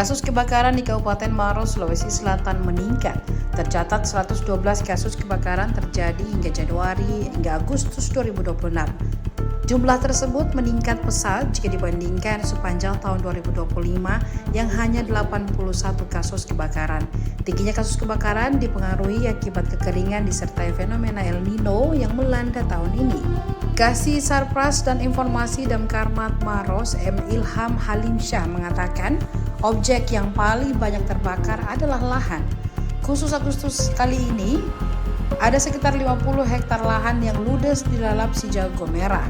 Kasus kebakaran di Kabupaten Maros, Sulawesi Selatan meningkat. Tercatat 112 kasus kebakaran terjadi hingga Januari hingga Agustus 2026. Jumlah tersebut meningkat pesat jika dibandingkan sepanjang tahun 2025 yang hanya 81 kasus kebakaran. Tingginya kasus kebakaran dipengaruhi akibat kekeringan disertai fenomena El Nino yang melanda tahun ini. Kasih Sarpras dan Informasi Damkarmat Maros M. Ilham Halimsyah mengatakan objek yang paling banyak terbakar adalah lahan. Khusus Agustus kali ini, ada sekitar 50 hektar lahan yang ludes dilalap si jago merah.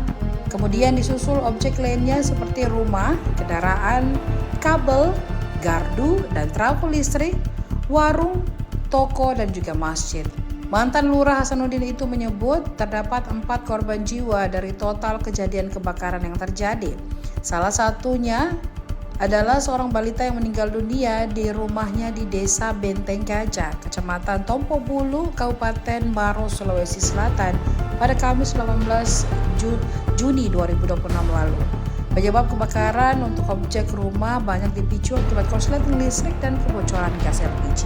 Kemudian disusul objek lainnya seperti rumah, kendaraan, kabel, gardu, dan trafo listrik, warung, toko, dan juga masjid. Mantan Lurah Hasanuddin itu menyebut terdapat 4 korban jiwa dari total kejadian kebakaran yang terjadi. Salah satunya adalah seorang balita yang meninggal dunia di rumahnya di Desa Benteng Gajah, Kecamatan Tompo Bulu, Kabupaten Maros, Sulawesi Selatan pada Kamis 18 Juni 2026 lalu. Penyebab kebakaran untuk objek rumah banyak dipicu akibat korsleting listrik dan kebocoran gas LPG.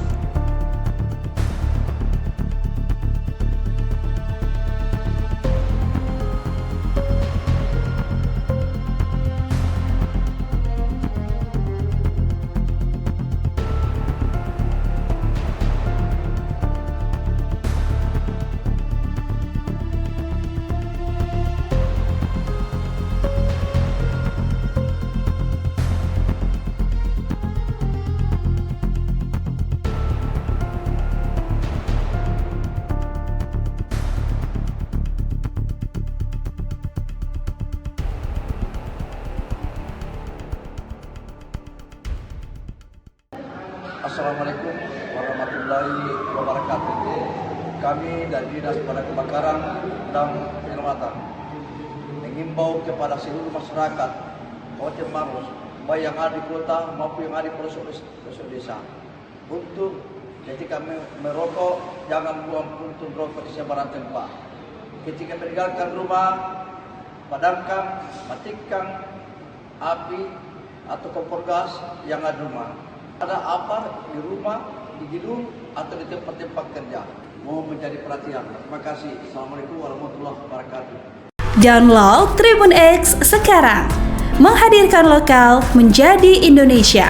Assalamualaikum warahmatullahi wabarakatuh. Kami dari Dinas Pemadam Kebakaran dan Penyelamatan mengimbau kepada seluruh masyarakat Kabupaten Maros, baik yang ada di kota maupun yang ada di pelosok desa, untuk ketika merokok jangan buang puntung rokok di sembarang tempat. Ketika meninggalkan rumah, padamkan, matikan api atau kompor gas yang ada di rumah. Ada apa di rumah, di gedung, atau di tempat-tempat kerja. Mohon menjadi perhatian. Terima kasih. Assalamualaikum warahmatullahi wabarakatuh. Download Tribun X sekarang. Menghadirkan lokal menjadi Indonesia.